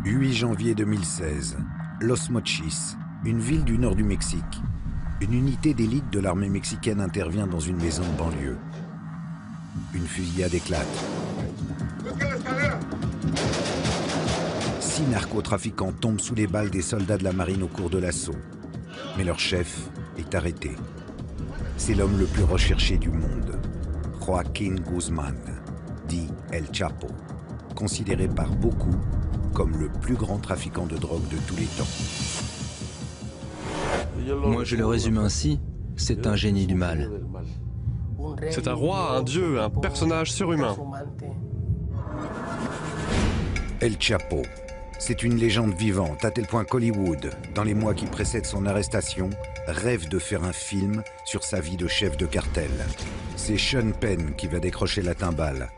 8 janvier 2016, Los Mochis, une ville du nord du Mexique. Une unité d'élite de l'armée mexicaine intervient dans une maison de banlieue. Une fusillade éclate. 6 narcotrafiquants tombent sous les balles des soldats de la marine au cours de l'assaut. Mais leur chef est arrêté. C'est l'homme le plus recherché du monde, Joaquín Guzmán, dit El Chapo, considéré par beaucoup comme le plus grand trafiquant de drogue de tous les temps. Moi, je le résume ainsi, c'est un génie du mal. C'est un roi, un dieu, un personnage surhumain. El Chapo, c'est une légende vivante, à tel point qu'Hollywood, dans les mois qui précèdent son arrestation, rêve de faire un film sur sa vie de chef de cartel. C'est Sean Penn qui va décrocher la timbale.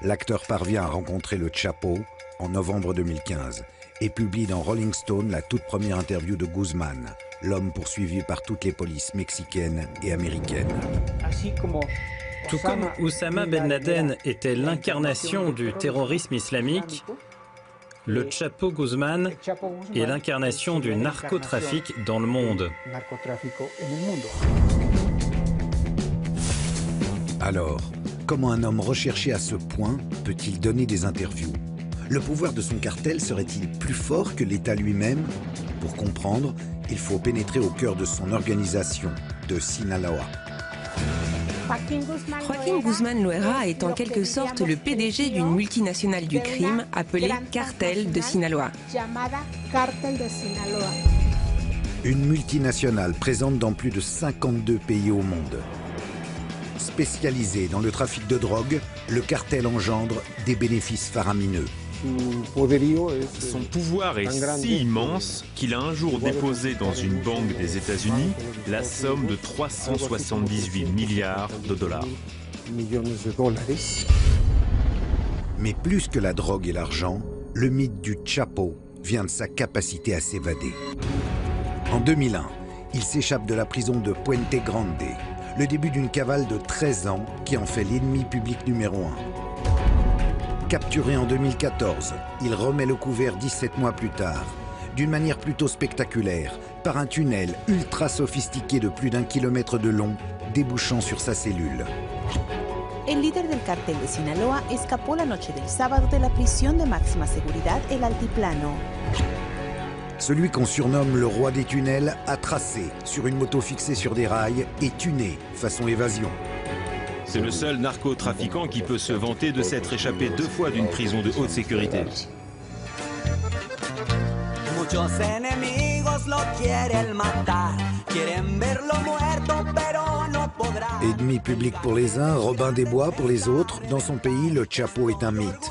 L'acteur parvient à rencontrer le Chapo en novembre 2015 et publie dans Rolling Stone la toute première interview de Guzmán, l'homme poursuivi par toutes les polices mexicaines et américaines. Tout comme Oussama Ben Laden était l'incarnation du terrorisme islamique, le Chapo Guzmán est l'incarnation du narcotrafic dans le monde. Alors, comment un homme recherché à ce point peut-il donner des interviews? Le pouvoir de son cartel serait-il plus fort que l'État lui-même? Pour comprendre, il faut pénétrer au cœur de son organisation, de Sinaloa. Joaquín Guzmán Loera est en quelque sorte le PDG d'une multinationale du crime appelée Cartel de Sinaloa. Une multinationale présente dans plus de 52 pays au monde. Spécialisé dans le trafic de drogue, le cartel engendre des bénéfices faramineux. Son pouvoir est si immense qu'il a un jour déposé dans une banque des États-Unis la somme de 378 milliards de dollars. Mais plus que la drogue et l'argent, le mythe du Chapo vient de sa capacité à s'évader. En 2001, il s'échappe de la prison de Puente Grande, le début d'une cavale de 13 ans qui en fait l'ennemi public numéro 1. Capturé en 2014, il remet le couvert 17 mois plus tard, d'une manière plutôt spectaculaire, par un tunnel ultra sophistiqué de plus d'1 kilomètre de long, débouchant sur sa cellule. El líder del cartel de Sinaloa escapó la noche del sábado de la prisión de máxima seguridad El Altiplano. Celui qu'on surnomme le roi des tunnels a tracé sur une moto fixée sur des rails et tuné façon évasion. C'est le seul narcotrafiquant qui peut se vanter de s'être échappé 2 fois d'une prison de haute sécurité. Ennemi public pour les uns, Robin des Bois pour les autres, dans son pays, le Chapo est un mythe.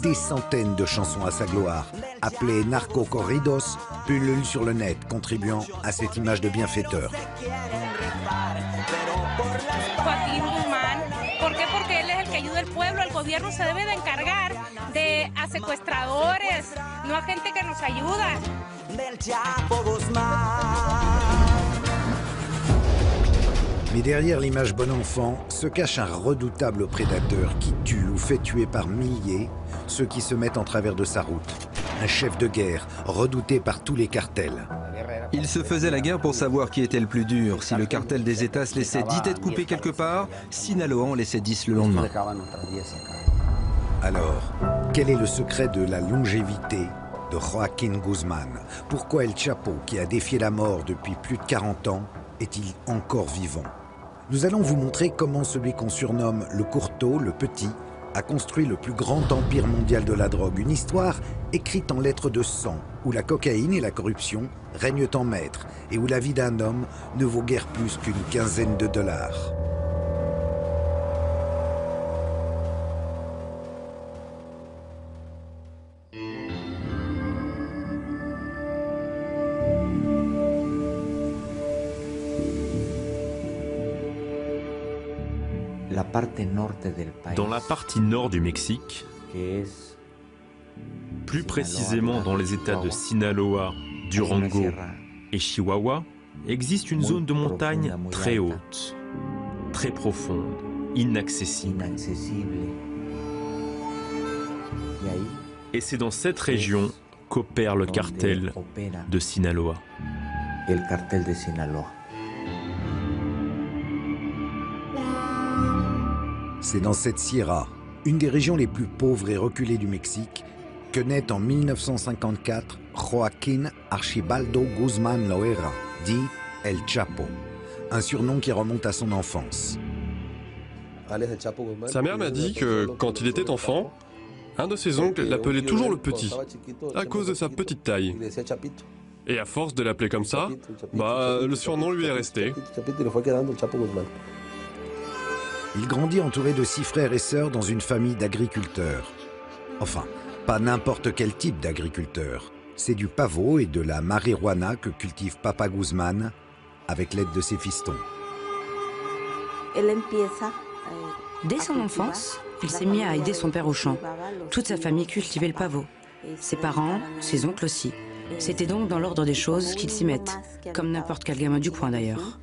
Des centaines de chansons à sa gloire, appelées narco-corridos, pullulent sur le net, contribuant à cette image de bienfaiteur. Joaquín Guzmán, ¿por qué? Porque él es el que ayuda al pueblo, el gobierno se debe de encargar a secuestradores, no a gente que nos ayuda. Del Chapo Guzmán. Mais derrière l'image bon enfant se cache un redoutable prédateur qui tue ou fait tuer par milliers ceux qui se mettent en travers de sa route. Un chef de guerre redouté par tous les cartels. Il se faisait la guerre pour savoir qui était le plus dur. Si le cartel des États se laissait 10 têtes coupées quelque part, Sinaloa en laissait 10 le lendemain. Alors, quel est le secret de la longévité de Joaquín Guzmán? Pourquoi El Chapo, qui a défié la mort depuis plus de 40 ans, est-il encore vivant? Nous allons vous montrer comment celui qu'on surnomme le Courteau, le Petit, a construit le plus grand empire mondial de la drogue. Une histoire écrite en lettres de sang, où la cocaïne et la corruption règnent en maître et où la vie d'un homme ne vaut guère plus qu'une quinzaine de dollars. Dans la partie nord du Mexique, plus précisément dans les États de Sinaloa, Durango et Chihuahua, existe une zone de montagne très haute, très profonde, inaccessible. Et c'est dans cette région qu'opère le cartel de Sinaloa. C'est dans cette sierra, une des régions les plus pauvres et reculées du Mexique, que naît en 1954 Joaquín Archibaldo Guzmán Loera, dit El Chapo, un surnom qui remonte à son enfance. Sa mère m'a dit que quand il était enfant, un de ses oncles l'appelait toujours le petit, à cause de sa petite taille. Et à force de l'appeler comme ça, le surnom lui est resté. Il grandit entouré de 6 frères et sœurs dans une famille d'agriculteurs. Enfin, pas n'importe quel type d'agriculteur. C'est du pavot et de la marijuana que cultive Papa Guzmán avec l'aide de ses fistons. Dès son enfance, il s'est mis à aider son père au champ. Toute sa famille cultivait le pavot. Ses parents, ses oncles aussi. C'était donc dans l'ordre des choses qu'ils s'y mettent, comme n'importe quel gamin du coin d'ailleurs.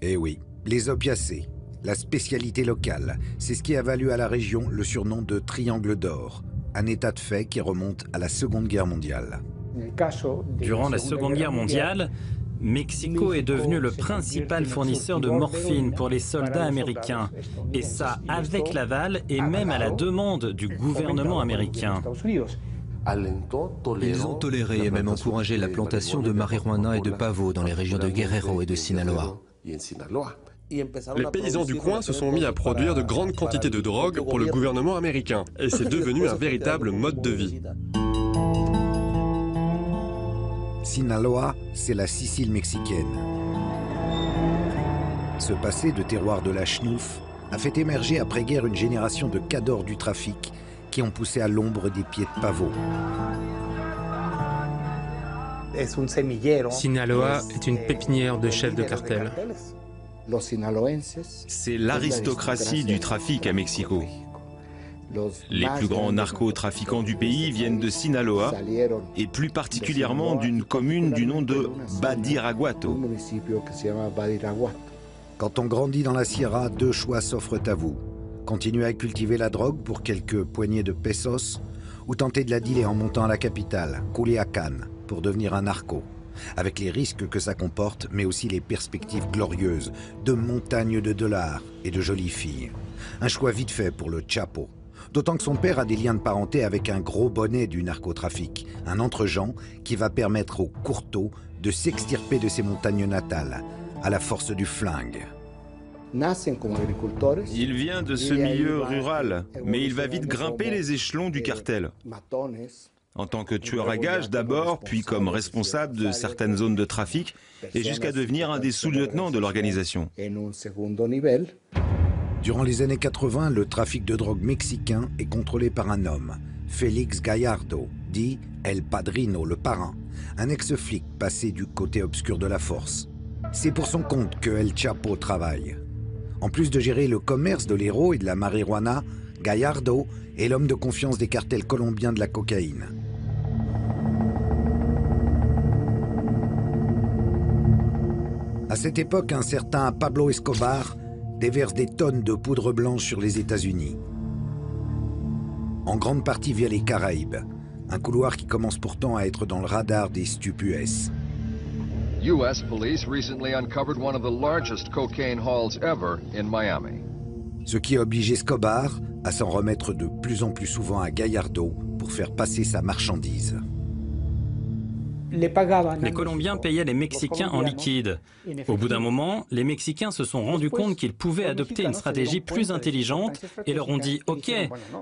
Eh oui, les opiacés, la spécialité locale, c'est ce qui a valu à la région le surnom de Triangle d'or, un état de fait qui remonte à la Seconde Guerre mondiale. Durant la Seconde Guerre mondiale, Mexico est devenu le principal fournisseur de morphine pour les soldats américains, et ça avec l'aval et même à la demande du gouvernement américain. Ils ont toléré et même encouragé la plantation de marijuana et de pavot dans les régions de Guerrero et de Sinaloa. Les paysans du coin se sont mis à produire de grandes quantités de drogue pour le gouvernement américain, et c'est devenu un véritable mode de vie. Sinaloa, c'est la Sicile mexicaine. Ce passé de terroir de la chenouf a fait émerger après-guerre une génération de cadors du trafic qui ont poussé à l'ombre des pieds de pavot. Sinaloa est une pépinière de chefs de cartel. C'est l'aristocratie du trafic à Mexico. Les plus grands narcotrafiquants du pays viennent de Sinaloa, et plus particulièrement d'une commune du nom de Badiraguato. Quand on grandit dans la Sierra, 2 choix s'offrent à vous. Continuer à cultiver la drogue pour quelques poignées de pesos, ou tenter de la dealer en montant à la capitale, Culiacán, pour devenir un narco, avec les risques que ça comporte, mais aussi les perspectives glorieuses de montagnes de dollars et de jolies filles. Un choix vite fait pour le Chapo. D'autant que son père a des liens de parenté avec un gros bonnet du narcotrafic, un entre-gens qui va permettre aux courteaux de s'extirper de ses montagnes natales, à la force du flingue. Il vient de ce milieu rural, mais il va vite grimper les échelons du cartel. En tant que tueur à gages d'abord, puis comme responsable de certaines zones de trafic, et jusqu'à devenir un des sous-lieutenants de l'organisation. Durant les années 80, le trafic de drogue mexicain est contrôlé par un homme, Félix Gallardo, dit El Padrino, le parrain, un ex-flic passé du côté obscur de la force. C'est pour son compte que El Chapo travaille. En plus de gérer le commerce de l'héros et de la marijuana, Gallardo est l'homme de confiance des cartels colombiens de la cocaïne. À cette époque, un certain Pablo Escobar déverse des tonnes de poudre blanche sur les États-Unis. En grande partie via les Caraïbes, un couloir qui commence pourtant à être dans le radar des stupes. U.S. police recently uncovered one of the largest cocaine hauls ever in Miami. Ce qui oblige Escobar à s'en remettre de plus en plus souvent à Gallardo pour faire passer sa marchandise. Les Colombiens payaient les Mexicains en liquide. Au bout d'un moment, les Mexicains se sont rendus compte qu'ils pouvaient adopter une stratégie plus intelligente et leur ont dit « Ok,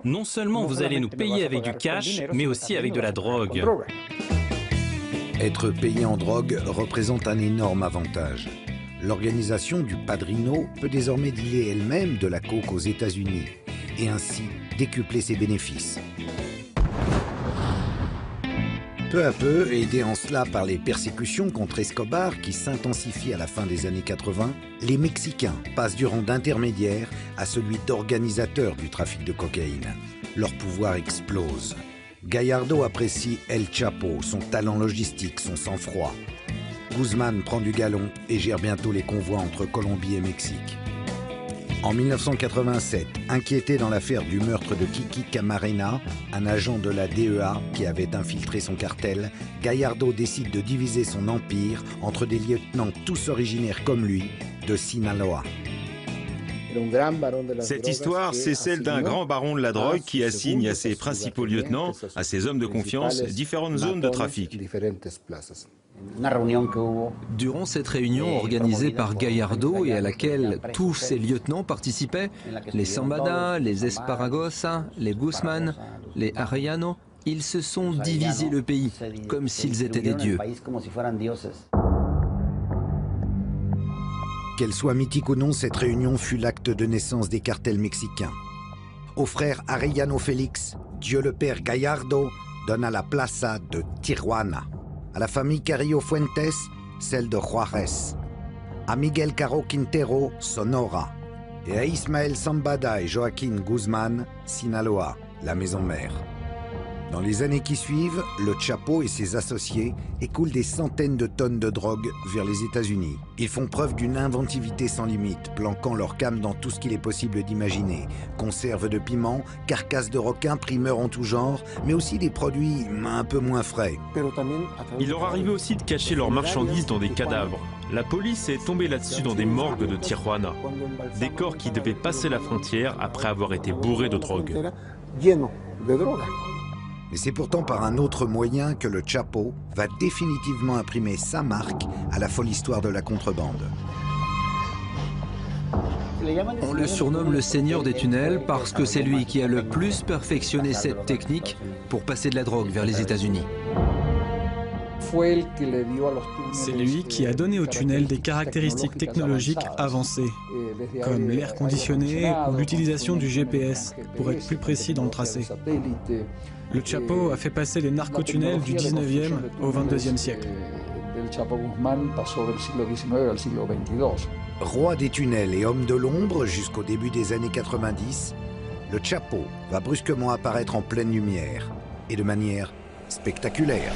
non seulement vous allez nous payer avec du cash, mais aussi avec de la drogue. » Être payé en drogue représente un énorme avantage. L'organisation du Padrino peut désormais dealer elle-même de la coke aux États-Unis et ainsi décupler ses bénéfices. Peu à peu, aidés en cela par les persécutions contre Escobar qui s'intensifient à la fin des années 80, les Mexicains passent du rang d'intermédiaire à celui d'organisateur du trafic de cocaïne. Leur pouvoir explose. Gallardo apprécie El Chapo, son talent logistique, son sang-froid. Guzmán prend du galon et gère bientôt les convois entre Colombie et Mexique. En 1987, inquiété dans l'affaire du meurtre de Kiki Camarena, un agent de la DEA qui avait infiltré son cartel, Gallardo décide de diviser son empire entre des lieutenants tous originaires comme lui de Sinaloa. Cette histoire, c'est celle d'un grand baron de la drogue qui assigne à ses principaux lieutenants, à ses hommes de confiance, différentes zones de trafic. Durant cette réunion organisée par Gallardo et à laquelle tous ses lieutenants participaient, les Zambada, les Esparragosa, les Guzman, les Arellano, ils se sont divisés le pays comme s'ils étaient des dieux. Qu'elle soit mythique ou non, cette réunion fut l'acte de naissance des cartels mexicains. Au frère Arellano Félix, Dieu le Père Gallardo donna la plaza de Tijuana. À la famille Carrillo Fuentes, celle de Juárez. À Miguel Caro Quintero, Sonora. Et à Ismael Zambada et Joaquín Guzmán, Sinaloa, la maison mère. Dans les années qui suivent, le Chapo et ses associés écoulent des centaines de tonnes de drogue vers les États-Unis. Ils font preuve d'une inventivité sans limite, planquant leur cam dans tout ce qu'il est possible d'imaginer. Conserves de piment, carcasses de requins, primeurs en tout genre, mais aussi des produits un peu moins frais. Il leur arrivait aussi de cacher leurs marchandises dans des cadavres. La police est tombée là-dessus dans des morgues de Tijuana. Des corps qui devaient passer la frontière après avoir été bourrés de drogue. Mais c'est pourtant par un autre moyen que le Chapo va définitivement imprimer sa marque à la folle histoire de la contrebande. On le surnomme le seigneur des tunnels parce que c'est lui qui a le plus perfectionné cette technique pour passer de la drogue vers les États-Unis. C'est lui qui a donné aux tunnels des caractéristiques technologiques avancées, comme l'air conditionné ou l'utilisation du GPS pour être plus précis dans le tracé. Le Chapo a fait passer les narcotunnels du 19e au 22e siècle. Roi des tunnels et homme de l'ombre jusqu'au début des années 90, le Chapo va brusquement apparaître en pleine lumière et de manière spectaculaire.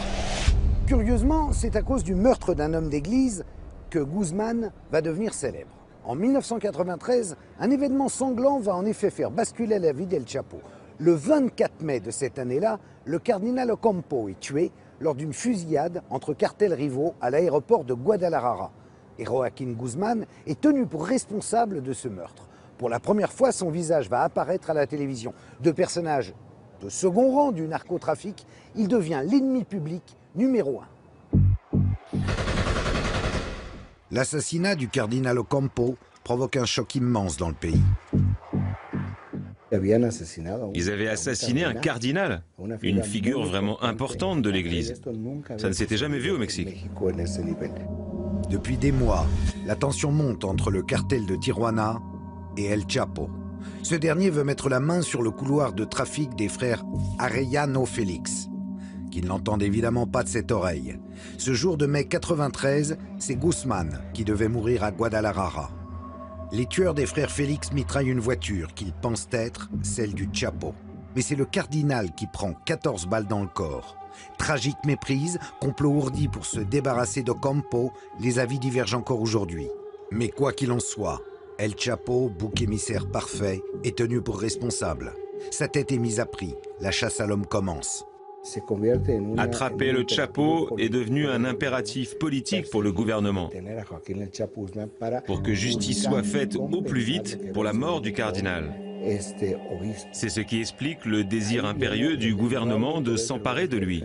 Curieusement, c'est à cause du meurtre d'un homme d'église que Guzmán va devenir célèbre. En 1993, un événement sanglant va en effet faire basculer la vie d'El Chapo. Le 24 mai de cette année-là, le cardinal Ocampo est tué lors d'une fusillade entre cartels rivaux à l'aéroport de Guadalajara. Et Joaquín Guzmán est tenu pour responsable de ce meurtre. Pour la première fois, son visage va apparaître à la télévision. De personnage de second rang du narcotrafic, il devient l'ennemi public numéro 1. L'assassinat du cardinal Ocampo provoque un choc immense dans le pays. Ils avaient assassiné un cardinal, une figure vraiment importante de l'Église. Ça ne s'était jamais vu au Mexique. Depuis des mois, la tension monte entre le cartel de Tijuana et El Chapo. Ce dernier veut mettre la main sur le couloir de trafic des frères Arellano Félix, qui n'entendent évidemment pas de cette oreille. Ce jour de mai 93, c'est Guzmán qui devait mourir à Guadalajara. Les tueurs des frères Félix mitraillent une voiture qu'ils pensent être celle du Chapo. Mais c'est le cardinal qui prend 14 balles dans le corps. Tragique méprise, complot ourdi pour se débarrasser d'Ocampo, les avis divergent encore aujourd'hui. Mais quoi qu'il en soit, El Chapo, bouc émissaire parfait, est tenu pour responsable. Sa tête est mise à prix, la chasse à l'homme commence. Attraper le Chapo est devenu un impératif politique pour le gouvernement, pour que justice soit faite au plus vite pour la mort du cardinal. C'est ce qui explique le désir impérieux du gouvernement de s'emparer de lui.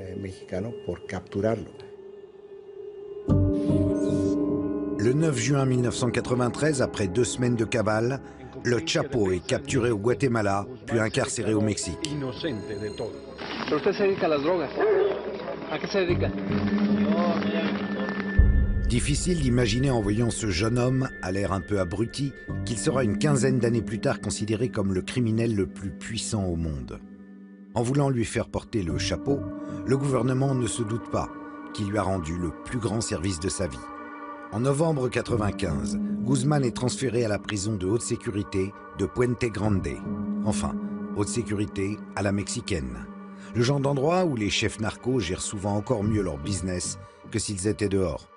Le 9 juin 1993, après 2 semaines de cavale, le Chapo est capturé au Guatemala, puis incarcéré au Mexique. Difficile d'imaginer en voyant ce jeune homme, à l'air un peu abruti, qu'il sera une quinzaine d'années plus tard considéré comme le criminel le plus puissant au monde. En voulant lui faire porter le chapeau, le gouvernement ne se doute pas qu'il lui a rendu le plus grand service de sa vie. En novembre 1995, Guzmán est transféré à la prison de haute sécurité de Puente Grande. Enfin, haute sécurité à la mexicaine. Le genre d'endroit où les chefs narcos gèrent souvent encore mieux leur business que s'ils étaient dehors.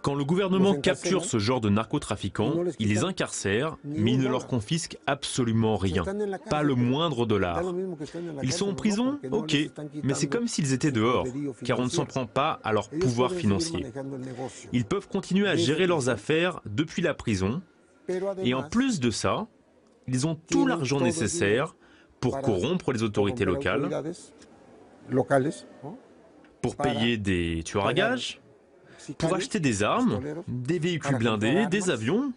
Quand le gouvernement capture ce genre de narcotrafiquants, il les incarcère, mais il ne leur confisque absolument rien, pas le moindre dollar. Ils sont en prison, ok, mais c'est comme s'ils étaient dehors, car on ne s'en prend pas à leur pouvoir financier. Ils peuvent continuer à gérer leurs affaires depuis la prison, et en plus de ça, ils ont tout l'argent nécessaire pour corrompre les autorités locales, pour payer des tueurs à gages, pour acheter des armes, des véhicules blindés, des avions,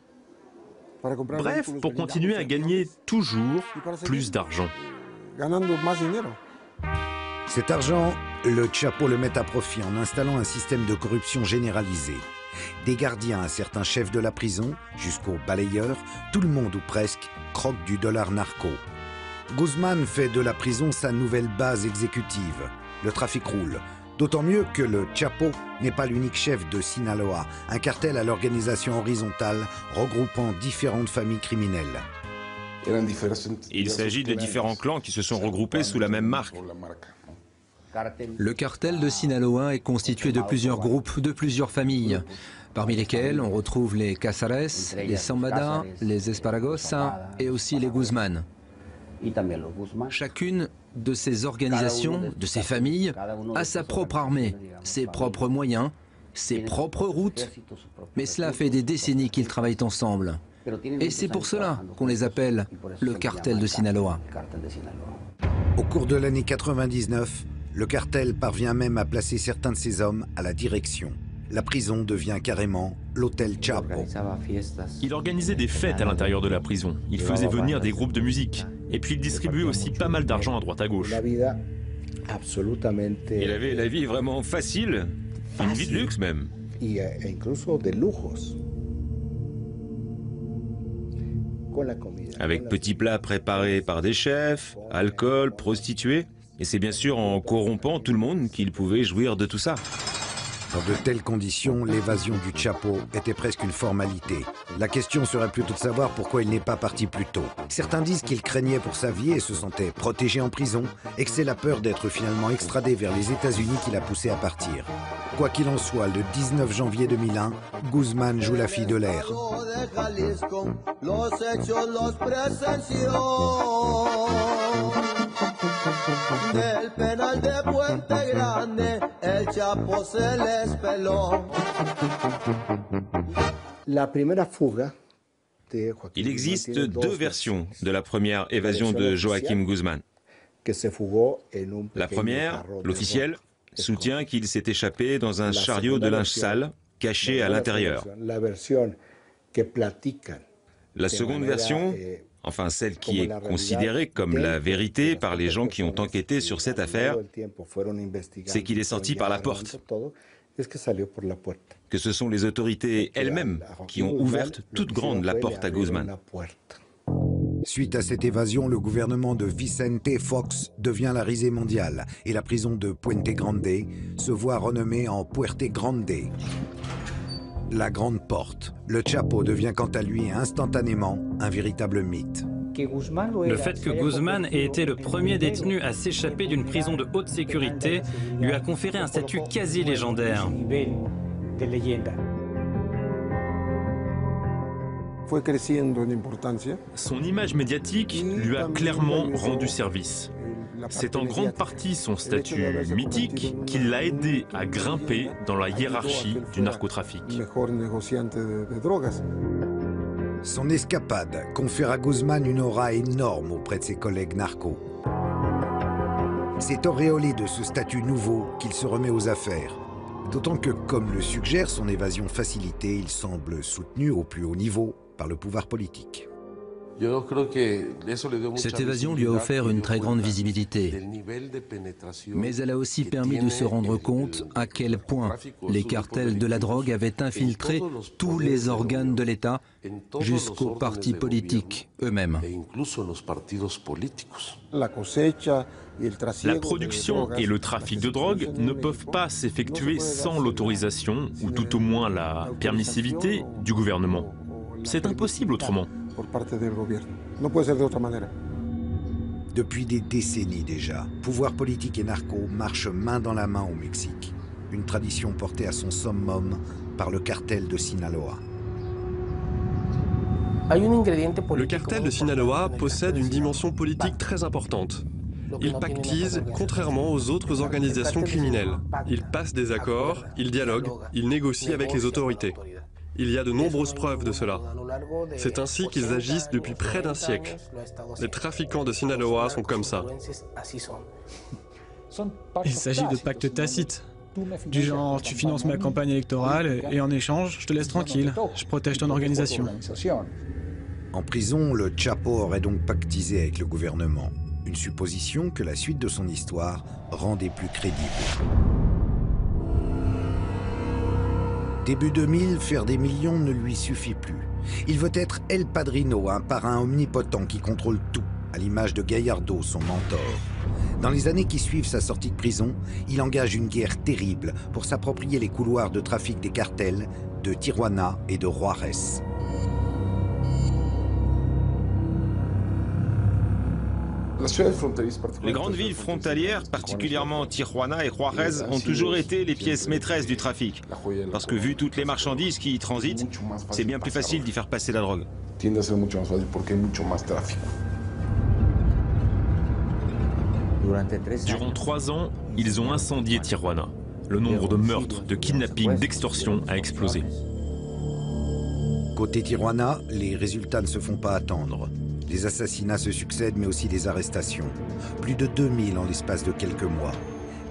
bref, pour continuer à gagner toujours plus d'argent. Cet argent, le Chapo le met à profit en installant un système de corruption généralisé. Des gardiens à certains chefs de la prison, jusqu'aux balayeurs, tout le monde ou presque croque du dollar narco. Guzmán fait de la prison sa nouvelle base exécutive. Le trafic roule. D'autant mieux que le Chapo n'est pas l'unique chef de Sinaloa, un cartel à l'organisation horizontale regroupant différentes familles criminelles. Il s'agit de différents clans qui se sont regroupés sous la même marque. Le cartel de Sinaloa est constitué de plusieurs groupes, de plusieurs familles, parmi lesquels on retrouve les Casares, les Zambada, les Esparragosa et aussi les Guzmán. Chacune de ces organisations, de ces familles, a sa propre armée, ses propres moyens, ses propres routes. Mais cela fait des décennies qu'ils travaillent ensemble. Et c'est pour cela qu'on les appelle le cartel de Sinaloa. Au cours de l'année 99, le cartel parvient même à placer certains de ses hommes à la direction. La prison devient carrément l'hôtel Chapo. Il organisait des fêtes à l'intérieur de la prison. Il faisait venir des groupes de musique. Et puis il distribuait aussi pas mal d'argent à droite à gauche. Il avait la vie vraiment facile, une vie de luxe même. Avec petits plats préparés par des chefs, alcool, prostituées. Et c'est bien sûr en corrompant tout le monde qu'il pouvait jouir de tout ça. Dans de telles conditions, l'évasion du Chapo était presque une formalité. La question serait plutôt de savoir pourquoi il n'est pas parti plus tôt. Certains disent qu'il craignait pour sa vie et se sentait protégé en prison, et que c'est la peur d'être finalement extradé vers les États-Unis qui l'a poussé à partir. Quoi qu'il en soit, le 19 janvier 2001, Guzmán joue la fille de l'air. Del penal de Puente Grande, el Chapo se les peló. Il existe deux versions de la première évasion de Joaquim Guzmán. La première, l'officielle, soutient qu'il s'est échappé dans un chariot de linge sale caché à l'intérieur. La seconde version, enfin celle qui est considérée comme la vérité par les gens qui ont enquêté sur cette affaire, c'est qu'il est sorti par la porte. Que ce sont les autorités elles-mêmes qui ont ouvert toute grande la porte à Guzmán. Suite à cette évasion, le gouvernement de Vicente Fox devient la risée mondiale et la prison de Puente Grande se voit renommée en Puerte Grande. La Grande Porte. Le Chapo devient quant à lui instantanément un véritable mythe. Le fait que Guzmán ait été le premier détenu à s'échapper d'une prison de haute sécurité lui a conféré un statut quasi légendaire. Son image médiatique lui a clairement rendu service. C'est en grande partie son statut mythique qui l'a aidé à grimper dans la hiérarchie du narcotrafic. Son escapade confère à Guzmán une aura énorme auprès de ses collègues narcos. C'est auréolé de ce statut nouveau qu'il se remet aux affaires. D'autant que, comme le suggère son évasion facilitée, il semble soutenu au plus haut niveau par le pouvoir politique. Cette évasion lui a offert une très grande visibilité, mais elle a aussi permis de se rendre compte à quel point les cartels de la drogue avaient infiltré tous les organes de l'État jusqu'aux partis politiques eux-mêmes. La production et le trafic de drogue ne peuvent pas s'effectuer sans l'autorisation, ou tout au moins la permissivité, du gouvernement. C'est impossible autrement. Depuis des décennies déjà, pouvoir politique et narco marchent main dans la main au Mexique. une tradition portée à son summum par le cartel de Sinaloa. Le cartel de Sinaloa possède une dimension politique très importante. Il pactise contrairement aux autres organisations criminelles. Il passe des accords, il dialogue, il négocie avec les autorités. Il y a de nombreuses preuves de cela. C'est ainsi qu'ils agissent depuis près d'un siècle. Les trafiquants de Sinaloa sont comme ça. Il s'agit de pactes tacites. Du genre, tu finances ma campagne électorale et en échange, je te laisse tranquille. Je protège ton organisation. En prison, le Chapo aurait donc pactisé avec le gouvernement. Une supposition que la suite de son histoire rendait plus crédible. Début 2000, faire des millions ne lui suffit plus. Il veut être El Padrino, un parrain omnipotent qui contrôle tout, à l'image de Gallardo, son mentor. Dans les années qui suivent sa sortie de prison, il engage une guerre terrible pour s'approprier les couloirs de trafic des cartels de Tijuana et de Juárez. Les grandes villes frontalières, particulièrement Tijuana et Juárez, ont toujours été les pièces maîtresses du trafic. Parce que vu toutes les marchandises qui y transitent, c'est bien plus facile d'y faire passer la drogue. Durant 3 ans, ils ont incendié Tijuana. Le nombre de meurtres, de kidnappings, d'extorsions a explosé. Côté Tijuana, les résultats ne se font pas attendre. Les assassinats se succèdent, mais aussi des arrestations. Plus de 2000 en l'espace de quelques mois.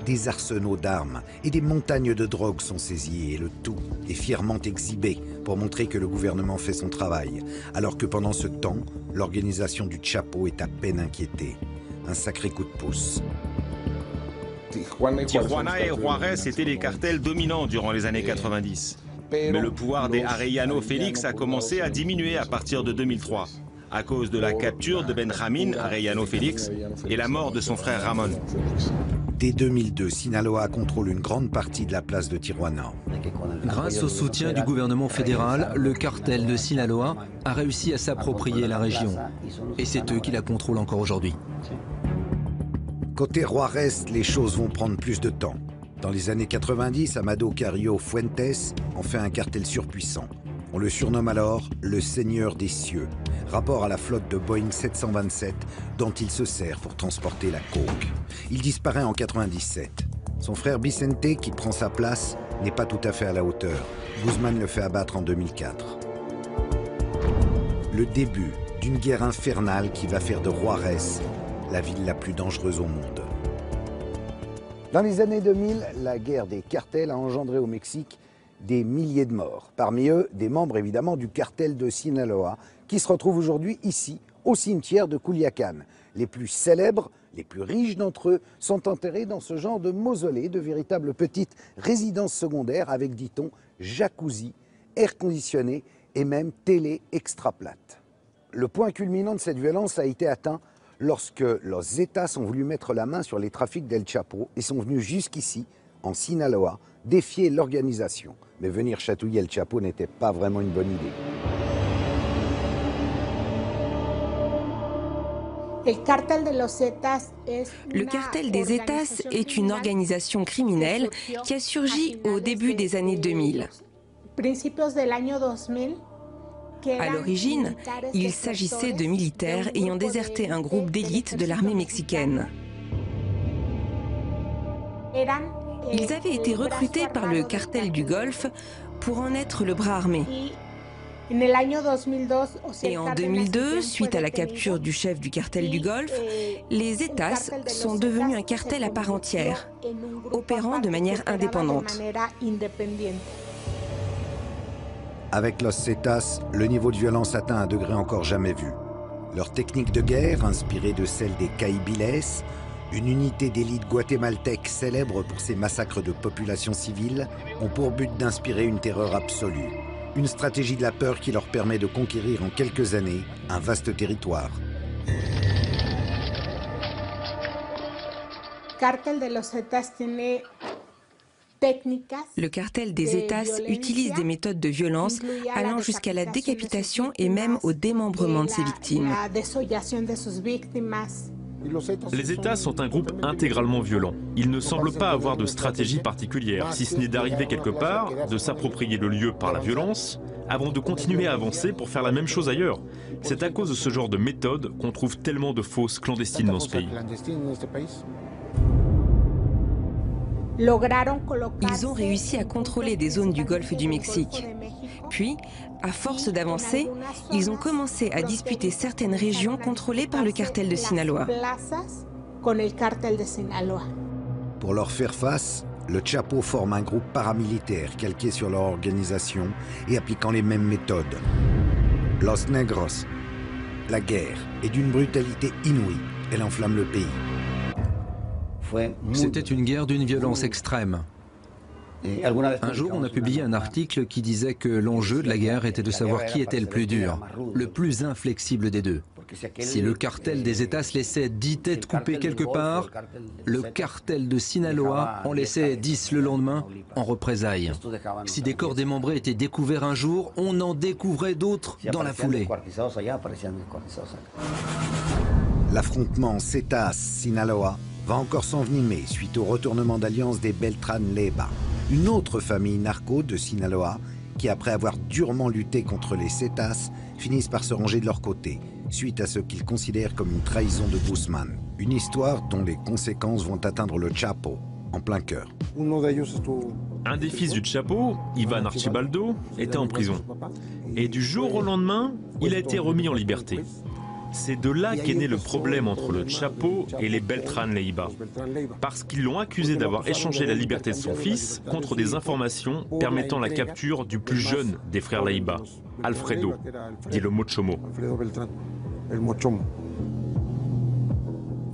Des arsenaux d'armes et des montagnes de drogue sont saisis, et le tout est fièrement exhibé pour montrer que le gouvernement fait son travail, alors que pendant ce temps, l'organisation du Chapo est à peine inquiétée. Un sacré coup de pouce. Tijuana et Juárez étaient les cartels dominants durant les années 90. Mais le pouvoir des Arellano Félix a commencé à diminuer à partir de 2003. À cause de la capture de Benjamín Arellano Félix et la mort de son frère Ramón. Dès 2002, Sinaloa contrôle une grande partie de la place de Tijuana. Grâce au soutien du gouvernement fédéral, le cartel de Sinaloa a réussi à s'approprier la région. Et c'est eux qui la contrôlent encore aujourd'hui. Côté Juárez, les choses vont prendre plus de temps. Dans les années 90, Amado Carrillo Fuentes en fait un cartel surpuissant. On le surnomme alors le Seigneur des cieux, rapport à la flotte de Boeing 727 dont il se sert pour transporter la coke. Il disparaît en 97. Son frère Vicente, qui prend sa place, n'est pas tout à fait à la hauteur. Guzmán le fait abattre en 2004. Le début d'une guerre infernale qui va faire de Juárez la ville la plus dangereuse au monde. Dans les années 2000, la guerre des cartels a engendré au Mexique des milliers de morts. Parmi eux, des membres évidemment du cartel de Sinaloa, qui se retrouvent aujourd'hui ici, au cimetière de Culiacán. Les plus célèbres, les plus riches d'entre eux, sont enterrés dans ce genre de mausolée, de véritables petites résidences secondaires avec, dit-on, jacuzzi, air conditionné et même télé extra plate. Le point culminant de cette violence a été atteint lorsque los Zetas ont voulu mettre la main sur les trafics d'El Chapo et sont venus jusqu'ici, en Sinaloa, défier l'organisation. Mais venir chatouiller El Chapo n'était pas vraiment une bonne idée. Le cartel des Zetas est une organisation criminelle qui a surgi au début des années 2000. À l'origine, il s'agissait de militaires ayant déserté un groupe d'élite de l'armée mexicaine. Ils avaient été recrutés par le cartel du Golfe pour en être le bras armé. Et en 2002, suite à la capture du chef du cartel du Golfe, les Zetas sont devenus un cartel à part entière, opérant de manière indépendante. Avec los Zetas, le niveau de violence atteint un degré encore jamais vu. Leur technique de guerre, inspirée de celle des Caibiles, une unité d'élite guatémaltèque célèbre pour ses massacres de populations civiles, ont pour but d'inspirer une terreur absolue. Une stratégie de la peur qui leur permet de conquérir en quelques années un vaste territoire. Le cartel des Zetas utilise des méthodes de violence allant jusqu'à la décapitation et même au démembrement de ses victimes. Les États sont un groupe intégralement violent. Ils ne semblent pas avoir de stratégie particulière, si ce n'est d'arriver quelque part, de s'approprier le lieu par la violence, avant de continuer à avancer pour faire la même chose ailleurs. C'est à cause de ce genre de méthode qu'on trouve tellement de fosses clandestines dans ce pays. Ils ont réussi à contrôler des zones du golfe du Mexique. Puis, à force d'avancer, ils ont commencé à disputer certaines régions contrôlées par le cartel de Sinaloa. Pour leur faire face, le Chapo forme un groupe paramilitaire calqué sur leur organisation et appliquant les mêmes méthodes. Los Negros. La guerre est d'une brutalité inouïe. Elle enflamme le pays. C'était une guerre d'une violence extrême. Un jour, on a publié un article qui disait que l'enjeu de la guerre était de savoir qui était le plus dur, le plus inflexible des deux. Si le cartel des États laissait 10 têtes coupées quelque part, le cartel de Sinaloa en laissait 10 le lendemain en représailles. Si des corps démembrés étaient découverts un jour, on en découvrait d'autres dans la foulée. L'affrontement Zetas-Sinaloa va encore s'envenimer suite au retournement d'alliance des Beltrán Leiva, une autre famille narco de Sinaloa qui, après avoir durement lutté contre les Zetas, finissent par se ranger de leur côté, suite à ce qu'ils considèrent comme une trahison de Guzmán. Une histoire dont les conséquences vont atteindre le Chapo en plein cœur. Un des fils du Chapo, Ivan Archibaldo, était en prison. Et du jour au lendemain, il a été remis en liberté. C'est de là qu'est né le problème entre le Chapo et les Beltrán Leiva, parce qu'ils l'ont accusé d'avoir échangé la liberté de son fils contre des informations permettant la capture du plus jeune des frères Leiva, Alfredo, dit le Mochomo.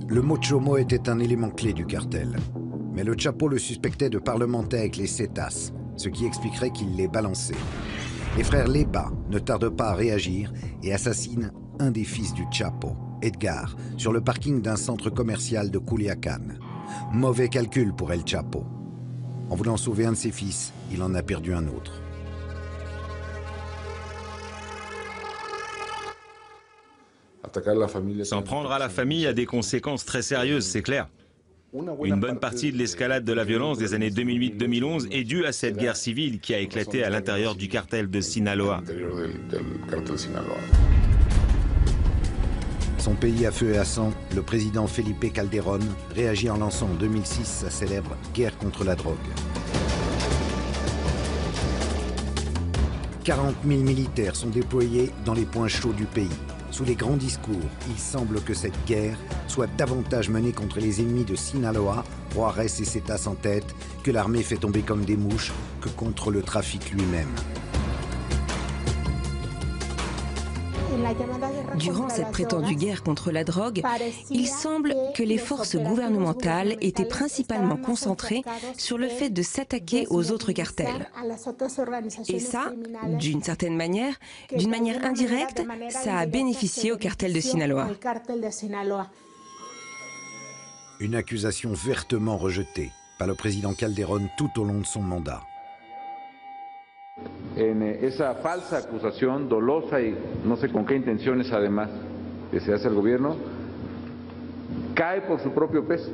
Le Mochomo était un élément clé du cartel, mais le Chapo le suspectait de parlementer avec les Zetas, ce qui expliquerait qu'il les balançait. Les frères Leiva ne tardent pas à réagir et assassinent un des fils du Chapo, Edgar, sur le parking d'un centre commercial de Culiacán. Mauvais calcul pour El Chapo. En voulant sauver un de ses fils, il en a perdu un autre. S'en prendre à la famille a des conséquences très sérieuses, c'est clair. Une bonne partie de l'escalade de la violence des années 2008-2011 est due à cette guerre civile qui a éclaté à l'intérieur du cartel de Sinaloa. Son pays à feu et à sang, le président Felipe Calderón réagit en lançant en 2006 sa célèbre guerre contre la drogue. 40 000 militaires sont déployés dans les points chauds du pays. Sous les grands discours, il semble que cette guerre soit davantage menée contre les ennemis de Sinaloa, Juárez et Zetas en tête, que l'armée fait tomber comme des mouches, que contre le trafic lui-même. Durant cette prétendue guerre contre la drogue, il semble que les forces gouvernementales étaient principalement concentrées sur le fait de s'attaquer aux autres cartels. Et ça, d'une certaine manière, d'une manière indirecte, ça a bénéficié au cartel de Sinaloa. Une accusation vertement rejetée par le président Calderón tout au long de son mandat. En esa falsa acusación dolosa y no sé con qué intenciones además que se hace al gobierno, cae por su propio peso.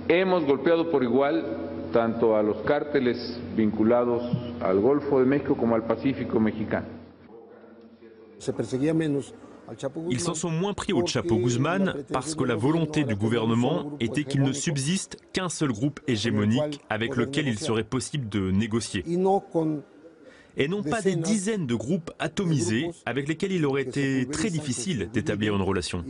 Hemos golpeado por igual tanto a los cárteles vinculados al Golfo de México como al Pacífico mexicano. Ils s'en sont moins pris au Chapo Guzmán parce que la volonté du gouvernement était qu'il ne subsiste qu'un seul groupe hégémonique avec lequel il serait possible de négocier. Et non pas des dizaines de groupes atomisés avec lesquels il aurait été très difficile d'établir une relation.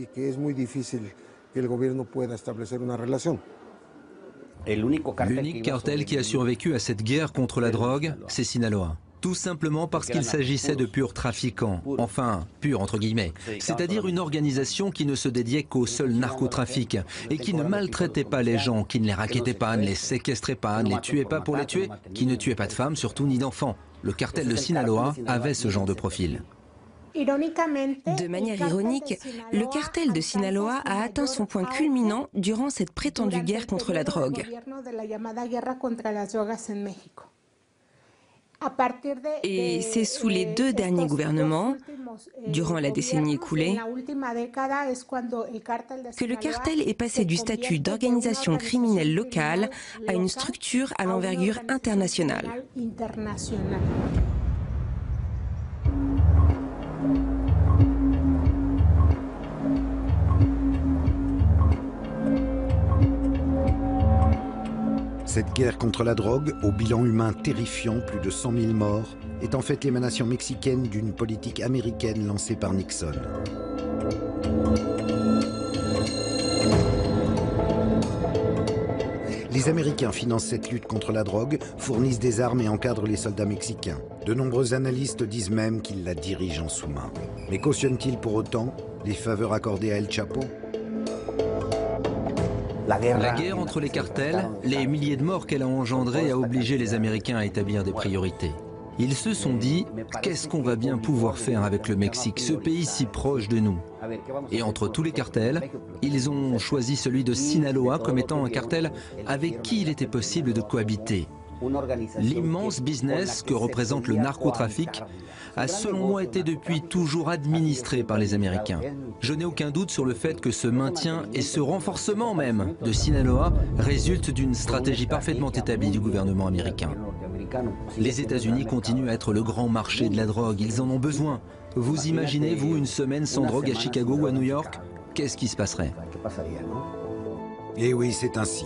L'unique cartel qui a survécu à cette guerre contre la drogue, c'est Sinaloa. Tout simplement parce qu'il s'agissait de purs trafiquants, enfin, purs entre guillemets, c'est-à-dire une organisation qui ne se dédiait qu'au seul narcotrafic et qui ne maltraitait pas les gens, qui ne les rackettait pas, ne les séquestrait pas, ne les tuait pas pour les tuer, qui ne tuait pas de femmes, surtout ni d'enfants. Le cartel de Sinaloa avait ce genre de profil. De manière ironique, le cartel de Sinaloa a atteint son point culminant durant cette prétendue guerre contre la drogue. Et c'est sous les 2 derniers gouvernements, durant la décennie écoulée, que le cartel est passé du statut d'organisation criminelle locale à une structure à l'envergure internationale. Cette guerre contre la drogue, au bilan humain terrifiant, plus de 100 000 morts, est en fait l'émanation mexicaine d'une politique américaine lancée par Nixon. Les Américains financent cette lutte contre la drogue, fournissent des armes et encadrent les soldats mexicains. De nombreux analystes disent même qu'ils la dirigent en sous-main. Mais cautionnent-ils pour autant les faveurs accordées à El Chapo ? La guerre entre les cartels, les milliers de morts qu'elle a engendrés a obligé les Américains à établir des priorités. Ils se sont dit, qu'est-ce qu'on va bien pouvoir faire avec le Mexique, ce pays si proche de nous? Et entre tous les cartels, ils ont choisi celui de Sinaloa comme étant un cartel avec qui il était possible de cohabiter. L'immense business que représente le narcotrafic a selon moi été depuis toujours administré par les Américains. Je n'ai aucun doute sur le fait que ce maintien et ce renforcement même de Sinaloa résultent d'une stratégie parfaitement établie du gouvernement américain. Les États-Unis continuent à être le grand marché de la drogue, ils en ont besoin. Vous imaginez, vous, une semaine sans drogue à Chicago ou à New York? Qu'est-ce qui se passerait? Eh oui, c'est ainsi.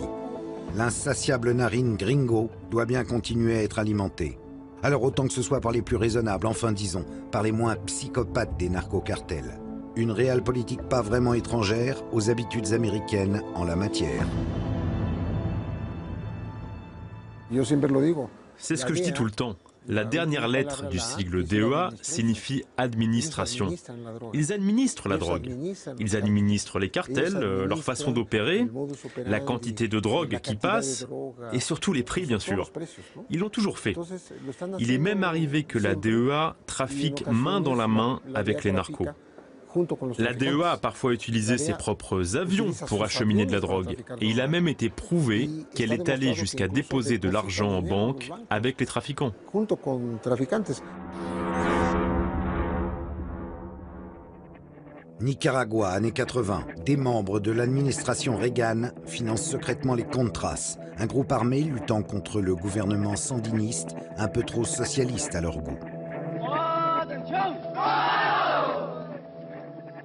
L'insatiable narine gringo doit bien continuer à être alimentée. Alors autant que ce soit par les plus raisonnables, enfin disons, par les moins psychopathes des narcocartels. Une réelle politique pas vraiment étrangère aux habitudes américaines en la matière. C'est ce que je dis tout le temps. La dernière lettre du sigle DEA signifie administration. Ils administrent la drogue. Ils administrent les cartels, leur façon d'opérer, la quantité de drogue qui passe et surtout les prix, bien sûr. Ils l'ont toujours fait. Il est même arrivé que la DEA trafique main dans la main avec les narcos. La DEA a parfois utilisé ses propres avions pour acheminer de la drogue. Et il a même été prouvé qu'elle est allée jusqu'à déposer de l'argent en banque avec les trafiquants. Nicaragua, années 80. Des membres de l'administration Reagan financent secrètement les Contras, un groupe armé luttant contre le gouvernement sandiniste, un peu trop socialiste à leur goût.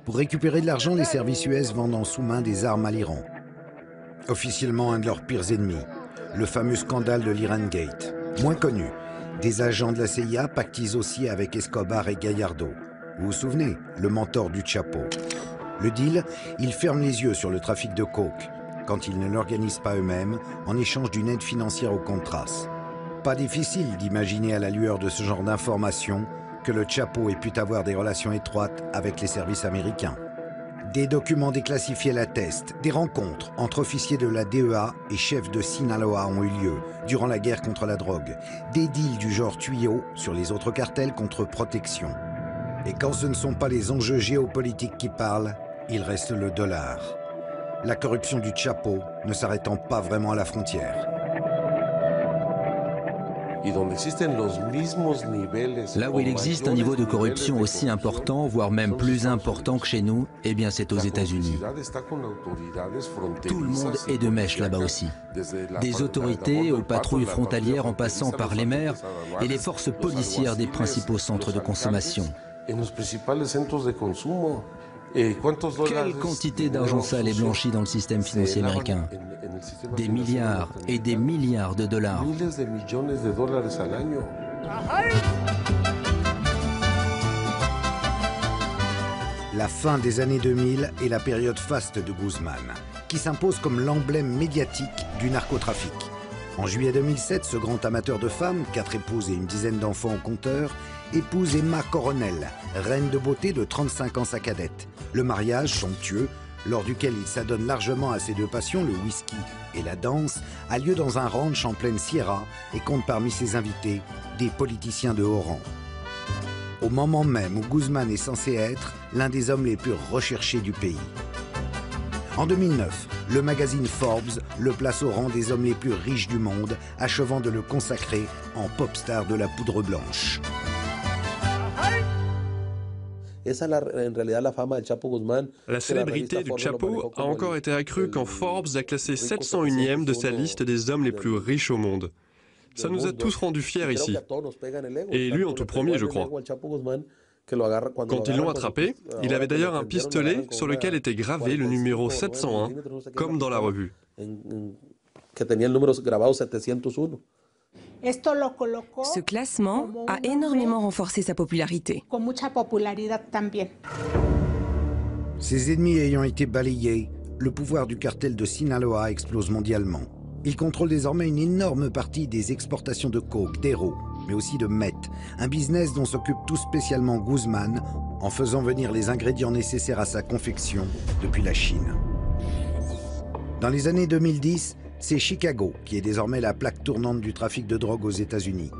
Pour récupérer de l'argent, les services US vendent en sous-main des armes à l'Iran. Officiellement un de leurs pires ennemis, le fameux scandale de l'Iran Gate. Moins connu, des agents de la CIA pactisent aussi avec Escobar et Gallardo. Vous vous souvenez, le mentor du Chapo. Le deal, ils ferment les yeux sur le trafic de coke, quand ils ne l'organisent pas eux-mêmes, en échange d'une aide financière aux Contras. Pas difficile d'imaginer à la lueur de ce genre d'informations que le Chapo ait pu avoir des relations étroites avec les services américains. Des documents déclassifiés l'attestent, des rencontres entre officiers de la DEA et chefs de Sinaloa ont eu lieu durant la guerre contre la drogue, des deals du genre tuyau sur les autres cartels contre protection. Et quand ce ne sont pas les enjeux géopolitiques qui parlent, il reste le dollar. La corruption du Chapo ne s'arrêtant pas vraiment à la frontière. Là où il existe un niveau de corruption aussi important, voire même plus important que chez nous, eh bien c'est aux États-Unis. Tout le monde est de mèche là-bas aussi. Des autorités aux patrouilles frontalières en passant par les maires et les forces policières des principaux centres de consommation. Quelle quantité d'argent sale est blanchi dans le système financier américain? Des milliards et des milliards de dollars. La fin des années 2000 est la période faste de Guzman, qui s'impose comme l'emblème médiatique du narcotrafic. En juillet 2007, ce grand amateur de femmes, 4 épouses et une dizaine d'enfants au compteur, épouse Emma Coronel, reine de beauté de 35 ans sa cadette. Le mariage somptueux, lors duquel il s'adonne largement à ses deux passions, le whisky et la danse, a lieu dans un ranch en pleine Sierra et compte parmi ses invités des politiciens de haut rang. Au moment même où Guzman est censé être l'un des hommes les plus recherchés du pays. En 2009, le magazine Forbes le place au rang des hommes les plus riches du monde, achevant de le consacrer en pop star de la poudre blanche. La célébrité du Chapo a encore été accrue quand Forbes l'a classé 701e de sa liste des hommes les plus riches au monde. Ça nous a tous rendus fiers ici. Et lui en tout premier, je crois. Quand ils l'ont attrapé, il avait d'ailleurs un pistolet sur lequel était gravé le numéro 701, comme dans la revue. Ce classement a énormément renforcé sa popularité. Ses ennemis ayant été balayés, le pouvoir du cartel de Sinaloa explose mondialement. Il contrôle désormais une énorme partie des exportations de coke, d'héros, mais aussi de meth, un business dont s'occupe tout spécialement Guzmán en faisant venir les ingrédients nécessaires à sa confection depuis la Chine. Dans les années 2010, c'est Chicago qui est désormais la plaque tournante du trafic de drogue aux États-Unis.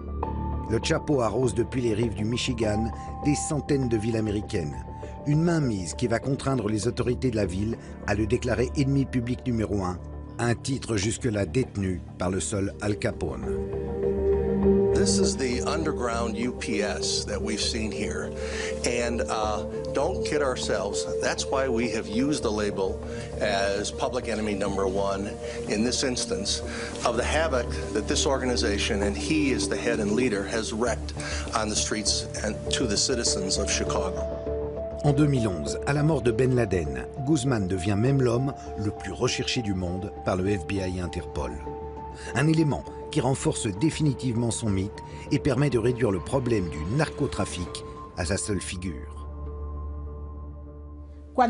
Le Chapo arrose depuis les rives du Michigan des centaines de villes américaines. Une mainmise qui va contraindre les autorités de la ville à le déclarer ennemi public numéro 1, un titre jusque-là détenu par le seul Al Capone. This is the underground UPS that we've seen here. And don't kid ourselves, that's why we have used the label as public enemy #1 in this instance of the havoc that this organization, and he is the head and leader, has wreaked on the streets and to the citizens of Chicago. En 2011, à la mort de Ben Laden, Guzmán devient même l'homme le plus recherché du monde par le FBI et Interpol. Un élément qui renforce définitivement son mythe et permet de réduire le problème du narcotrafic à sa seule figure. Quand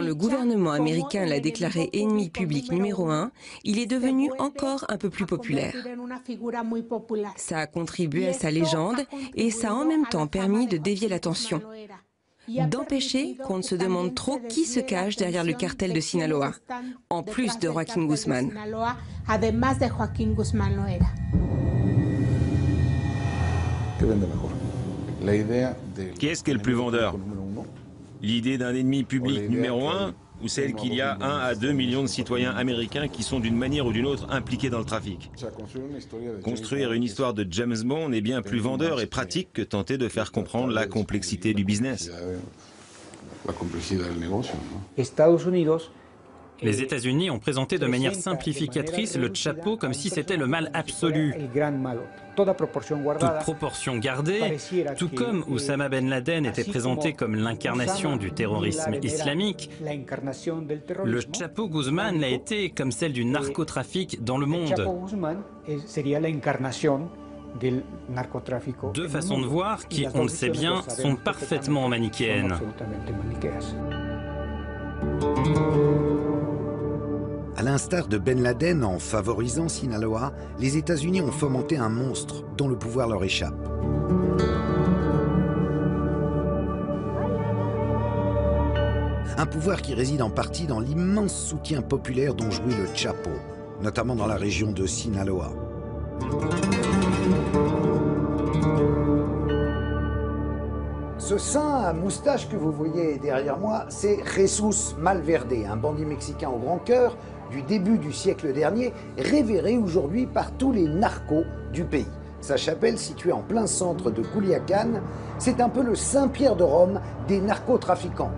le gouvernement américain l'a déclaré ennemi public numéro 1, il est devenu encore un peu plus populaire. Ça a contribué à sa légende et ça a en même temps permis de dévier l'attention, d'empêcher qu'on ne se demande trop qui se cache derrière le cartel de Sinaloa, en plus de Joaquín Guzmán. Qui est-ce qui est le plus vendeur? L'idée d'un ennemi public numéro 1 ou celle qu'il y a 1 à 2 millions de citoyens américains qui sont d'une manière ou d'une autre impliqués dans le trafic? Construire une histoire de James Bond est bien plus vendeur et pratique que tenter de faire comprendre la complexité du business. Les États-Unis ont présenté de manière simplificatrice le Chapo comme si c'était le mal absolu. Toute proportion gardée, tout comme Oussama Ben Laden était présenté comme l'incarnation du terrorisme islamique, le Chapo Guzmán l'a été comme celle du narcotrafic dans le monde. Deux façons de voir qui, on le sait bien, sont parfaitement manichéennes. À l'instar de Ben Laden, en favorisant Sinaloa, les États-Unis ont fomenté un monstre dont le pouvoir leur échappe. Un pouvoir qui réside en partie dans l'immense soutien populaire dont jouit le Chapo, notamment dans la région de Sinaloa. Ce saint à moustache que vous voyez derrière moi, c'est Jesús Malverde, un bandit mexicain au grand cœur du début du siècle dernier, révéré aujourd'hui par tous les narcos du pays. Sa chapelle, située en plein centre de Culiacán, c'est un peu le Saint-Pierre de Rome des narcotrafiquants.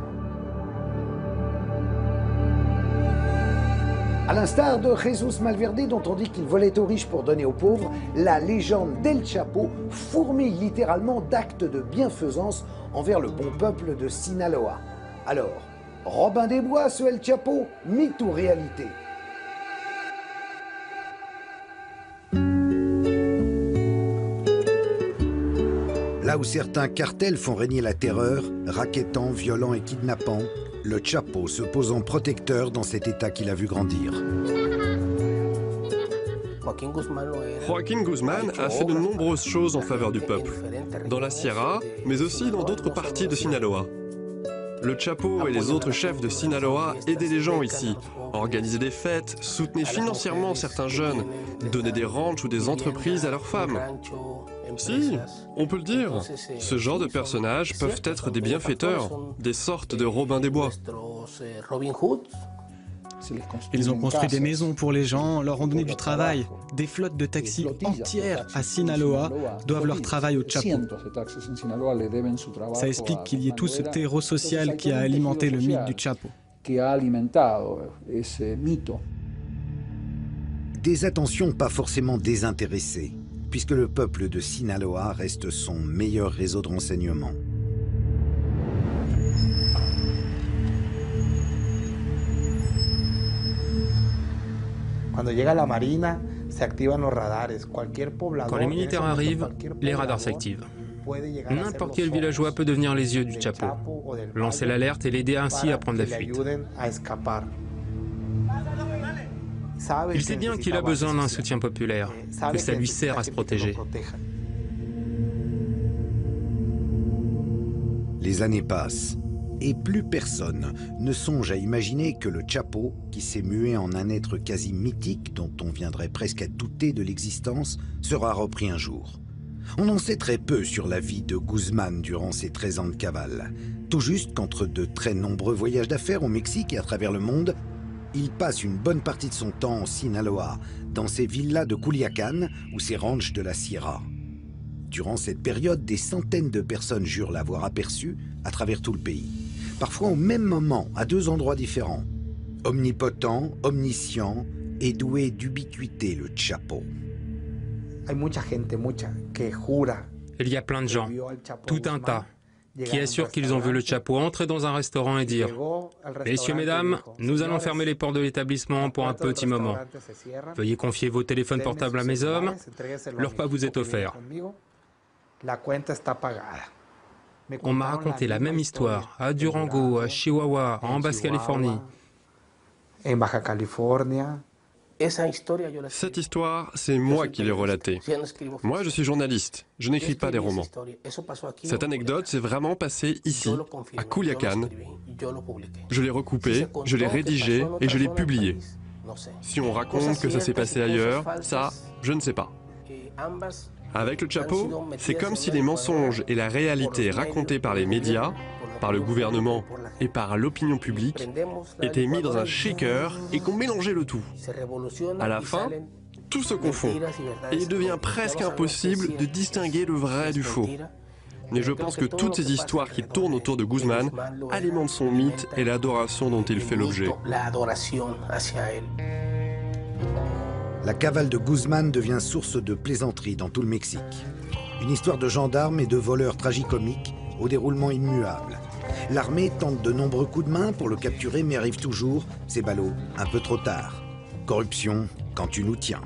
À l'instar de Jesús Malverde, dont on dit qu'il volait aux riches pour donner aux pauvres, la légende d'El Chapo fourmille littéralement d'actes de bienfaisance envers le bon peuple de Sinaloa. Alors, Robin des Bois, ce El Chapo, mythe ou réalité? Là où certains cartels font régner la terreur, rackettant, violant et kidnappant, le Chapo se pose en protecteur dans cet état qu'il a vu grandir. Joaquín Guzmán a fait de nombreuses choses en faveur du peuple, dans la Sierra, mais aussi dans d'autres parties de Sinaloa. Le Chapo et les autres chefs de Sinaloa aidaient les gens ici, organisaient des fêtes, soutenaient financièrement certains jeunes, donnaient des ranchs ou des entreprises à leurs femmes. Si, on peut le dire. Ce genre de personnages peuvent être des bienfaiteurs, des sortes de Robin des Bois. Ils ont construit des maisons pour les gens, leur ont donné du travail. Des flottes de taxis entières à Sinaloa doivent leur travail au Chapo. Ça explique qu'il y ait tout ce terreau social qui a alimenté le mythe du Chapo. Des attentions pas forcément désintéressées, puisque le peuple de Sinaloa reste son meilleur réseau de renseignement. Quand les militaires arrivent, les radars s'activent. N'importe quel villageois peut devenir les yeux du Chapo, lancer l'alerte et l'aider ainsi à prendre la fuite. Il sait bien qu'il a besoin d'un soutien populaire, que ça lui sert à se protéger. Les années passent, et plus personne ne songe à imaginer que le Chapo, qui s'est mué en un être quasi mythique dont on viendrait presque à douter de l'existence, sera repris un jour. On en sait très peu sur la vie de Guzman durant ses 13 ans de cavale. Tout juste qu'entre de très nombreux voyages d'affaires au Mexique et à travers le monde, il passe une bonne partie de son temps en Sinaloa, dans ses villas de Culiacán ou ses ranchs de la Sierra. Durant cette période, des centaines de personnes jurent l'avoir aperçu à travers tout le pays. Parfois au même moment, à deux endroits différents. Omnipotent, omniscient et doué d'ubiquité, le Chapo. Il y a plein de gens, tout un tas, qui assurent qu'ils ont vu le Chapo entrer dans un restaurant et dire « Messieurs, mesdames, nous allons fermer les portes de l'établissement pour un petit moment. Veuillez confier vos téléphones portables à mes hommes, le repas vous est offert. » On m'a raconté la même histoire à Durango, à Chihuahua, en Basse-Californie. Cette histoire, c'est moi qui l'ai relatée. Moi, je suis journaliste, je n'écris pas des romans. Cette anecdote s'est vraiment passée ici, à Culiacán. Je l'ai recoupée, je l'ai rédigée et je l'ai publiée. Si on raconte que ça s'est passé ailleurs, ça, je ne sais pas. Avec le Chapo, c'est comme si les mensonges et la réalité racontée par les médias, par le gouvernement et par l'opinion publique étaient mis dans un shaker et qu'on mélangeait le tout. À la fin, tout se confond et il devient presque impossible de distinguer le vrai du faux. Mais je pense que toutes ces histoires qui tournent autour de Guzman alimentent son mythe et l'adoration dont il fait l'objet. La cavale de Guzman devient source de plaisanteries dans tout le Mexique. Une histoire de gendarmes et de voleurs tragicomiques au déroulement immuable. L'armée tente de nombreux coups de main pour le capturer, mais arrive toujours, ces ballots, un peu trop tard. Corruption, quand tu nous tiens.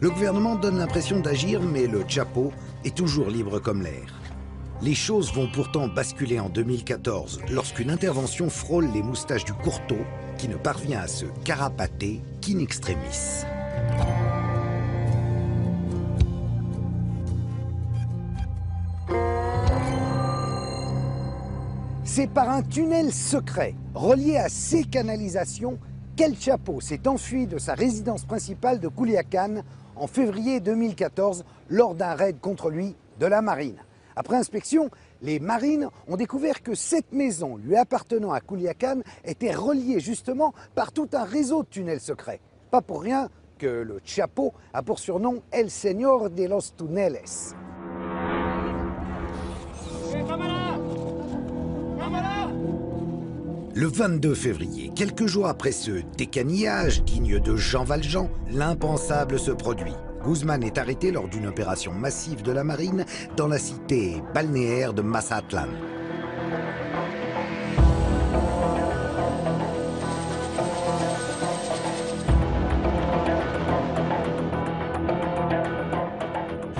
Le gouvernement donne l'impression d'agir, mais le Chapo est toujours libre comme l'air. Les choses vont pourtant basculer en 2014, lorsqu'une intervention frôle les moustaches du courteau, qui ne parvient à se carapater qu'in extremis. C'est par un tunnel secret relié à ces canalisations qu'El Chapo s'est enfui de sa résidence principale de Culiacán en février 2014 lors d'un raid contre lui de la marine. Après inspection, les marines ont découvert que cette maison lui appartenant à Culiacán était reliée justement par tout un réseau de tunnels secrets. Pas pour rien que le Chapo a pour surnom El Señor de los Tuneles. Le 22 février, quelques jours après ce décanillage digne de Jean Valjean, l'impensable se produit. Guzman est arrêté lors d'une opération massive de la marine dans la cité balnéaire de Mazatlán.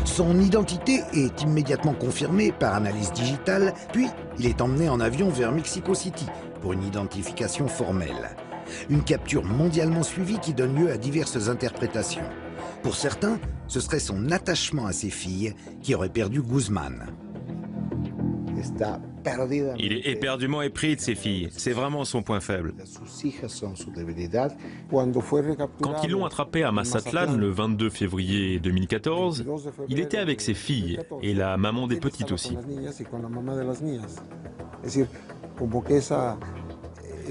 Son identité est immédiatement confirmée par analyse digitale, puis il est emmené en avion vers Mexico City pour une identification formelle. Une capture mondialement suivie qui donne lieu à diverses interprétations. Pour certains, ce serait son attachement à ses filles qui aurait perdu Guzman. Il est éperdument épris de ses filles. C'est vraiment son point faible. Quand ils l'ont attrapé à Mazatlán le 22 février 2014, il était avec ses filles et la maman des petites aussi.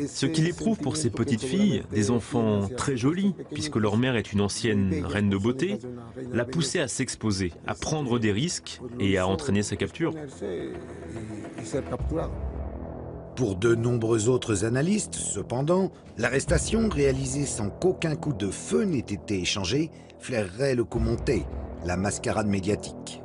Ce qu'il éprouve pour ses petites filles, des enfants très jolis, puisque leur mère est une ancienne reine de beauté, l'a poussé à s'exposer, à prendre des risques et à entraîner sa capture. Pour de nombreux autres analystes, cependant, l'arrestation réalisée sans qu'aucun coup de feu n'ait été échangé flairerait le coup monté, la mascarade médiatique.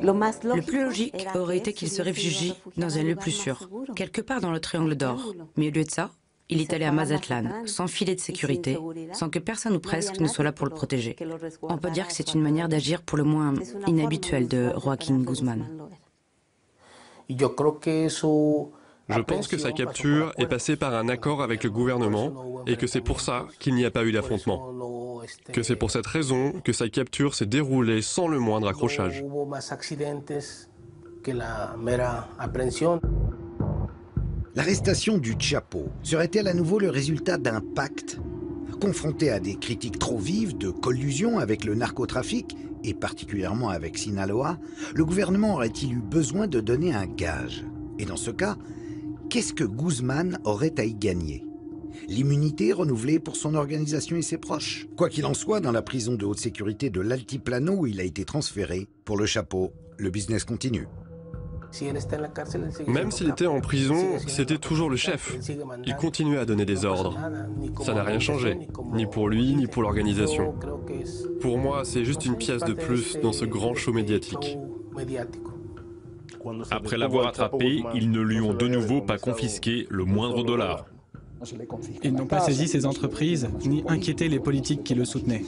Le plus logique aurait été qu'il se réfugie dans un lieu plus sûr, quelque part dans le triangle d'or. Mais au lieu de ça, il est allé à Mazatlán, sans filet de sécurité, sans que personne ou presque ne soit là pour le protéger. On peut dire que c'est une manière d'agir pour le moins inhabituelle de Joaquín Guzmán. Je pense que sa capture est passée par un accord avec le gouvernement et que c'est pour ça qu'il n'y a pas eu d'affrontement. Que c'est pour cette raison que sa capture s'est déroulée sans le moindre accrochage. L'arrestation du Chapo serait-elle à nouveau le résultat d'un pacte? Confronté à des critiques trop vives de collusion avec le narcotrafic, et particulièrement avec Sinaloa, le gouvernement aurait-il eu besoin de donner un gage? Et dans ce cas, qu'est-ce que Guzmán aurait à y gagner? L'immunité renouvelée pour son organisation et ses proches. Quoi qu'il en soit, dans la prison de haute sécurité de l'Altiplano où il a été transféré, pour le Chapo, le business continue. Même s'il était en prison, c'était toujours le chef. Il continuait à donner des ordres. Ça n'a rien changé, ni pour lui, ni pour l'organisation. Pour moi, c'est juste une pièce de plus dans ce grand show médiatique. Après l'avoir attrapé, ils ne lui ont de nouveau pas confisqué le moindre dollar. Ils n'ont pas saisi ses entreprises, ni inquiété les politiques qui le soutenaient.